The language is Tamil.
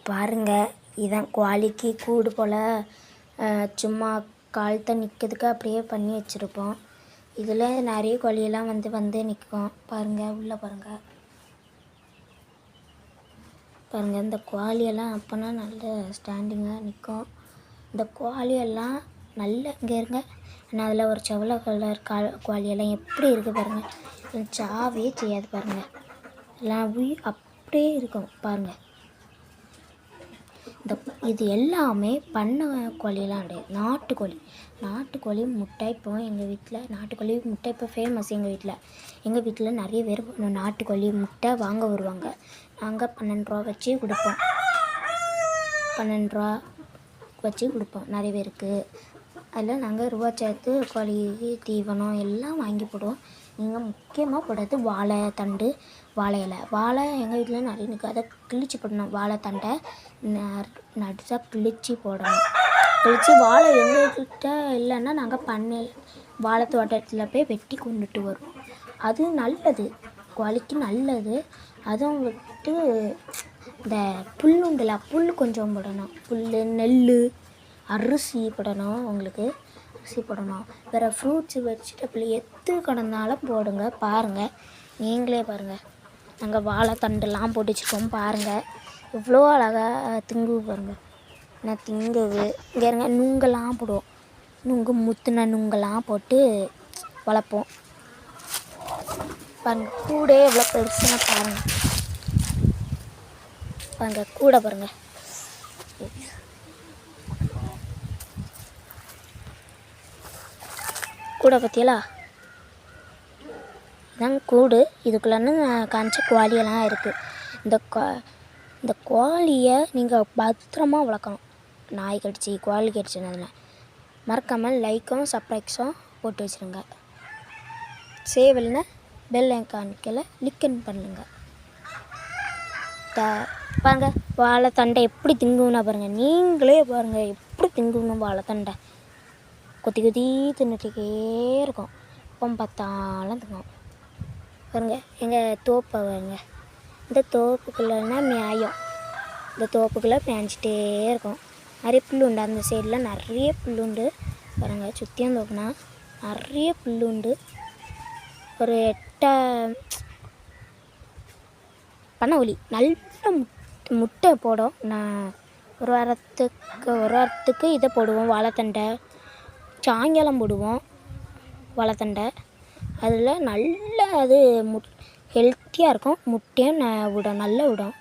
பாருங்கள், இதான் கோழிக்கு கூடு போல் சும்மா காலத்தை நிற்கிறதுக்கு அப்படியே பண்ணி வச்சுருப்போம். இதில் நிறைய கோழியெல்லாம் வந்து நிற்கும். பாருங்கள், உள்ளே பாருங்கள். இந்த கோழியெல்லாம் அப்போனா நல்ல ஸ்டாண்டிங்காக நிற்கும். இந்த கோழியெல்லாம் நல்ல இங்கே இருங்க. ஆனால் அதில் ஒரு செவலை கலர் கோழியெல்லாம் எப்படி இருக்குது பாருங்கள். சாவே செய்யாது பாருங்கள். எல்லாம் அப்படியே இருக்கும் பாருங்கள். இது எல்லாமே பண்ணை கோழியெல்லாம் கிடையாது, நாட்டுக்கோழி முட்டை. இப்போ எங்கள் வீட்டில் நாட்டுக்கோழி முட்டை இப்போ ஃபேமஸ். எங்கள் வீட்டில் நிறைய பேர் நாட்டுக்கோழி முட்டை வாங்க வருவாங்க. நாங்கள் 12 ரூபா வச்சு கொடுப்போம். 12 ரூபா வச்சு கொடுப்போம் நிறைய பேருக்கு. அதில் நாங்கள் ரூபா சேர்த்து கோழி தீவனம் எல்லாம் வாங்கி போடுவோம். நீங்கள் முக்கியமாக போடுறது வாழைத்தண்டு, வாழை இலை. வாழை எங்கள் வீட்டில் நிறைய நிற்கும். அதை கிழிச்சு போடணும். வாழைத்தண்டை நடுசாக கிழிச்சு போடணும். கிழிச்சு வாழை எங்கள்கிட்ட இல்லைன்னா நாங்கள் பண்ணையில் வாழை தோட்டத்தில் போய் வெட்டி கொண்டுட்டு வருவோம். அது நல்லது, கோழிக்கு நல்லது. அதுவும் விட்டு இந்த புல்லுண்டுல புல் கொஞ்சம் போடணும். புல், நெல், அரிசி போடணும். உங்களுக்கு அரிசி போடணும். வேறு ஃப்ரூட்ஸு, வெஜிடபிள் எது கிடந்தாலும் போடுங்க. பாருங்கள், நீங்களே பாருங்கள். நாங்கள் வாழைத்தண்டுலாம் போட்டு வச்சுருக்கோம். பாருங்கள் இவ்வளோ அழகாக திங்கு பாருங்கள். நான் திங்குது இங்கே இருங்க. நுங்கெல்லாம் போடுவோம். முத்தின நுங்கெல்லாம் போட்டு வளர்ப்போம். பாருங்கள், கூட எவ்வளோ பெருசுன்னு பாருங்கள். கூட பாருங்கள். கூட பற்றியலா இதாங்க கூடு. இதுக்குள்ளே காஞ்ச கோழியெல்லாம் இருக்குது. இந்த கோழியை நீங்கள் பத்திரமா வளர்க்கணும். நாய் கடிச்சு, கோழி கடிச்சுனதில் மறக்காமல் லைக்கும் சப்ஸ்கிரைப்ஸும் போட்டு வச்சுருங்க. சேவல்னா பெல் ஐக்கானுக்குள்ள லிக்கன் பண்ணுங்க. பாருங்கள், வாழைத்தண்டை எப்படி திங்குன்னா பாருங்கள். நீங்களே பாருங்கள் எப்படி திங்குணும். வாழைத்தண்டை கொத்தி தின்னுட்டே இருக்கும். இப்போ பார்த்தாலும் திங்கும் பாருங்கள். எங்கள் தோப்பை பாருங்க. இந்த தோப்புக்குள்ளேனா மேயும். இந்த தோப்புக்குள்ளே மேய்ஞ்சிட்டே இருக்கும். நிறைய புல் உண்டு. அந்த சைடில் நிறைய புல் உண்டு பாருங்கள். சுற்றியும் தோப்புனா நிறைய புல் உண்டு. ஒரு 8 பண்ணை நல்ல முட்டை போடும். நான் ஒரு வாரத்துக்கு இதை போடுவோம். வாழைத்தண்டை சாயங்காலம் போடுவோம். வாழைத்தண்டை அதில் நல்ல அது ஹெல்த்தியாக இருக்கும். முட்டையும் விடும், நல்லா விடும்.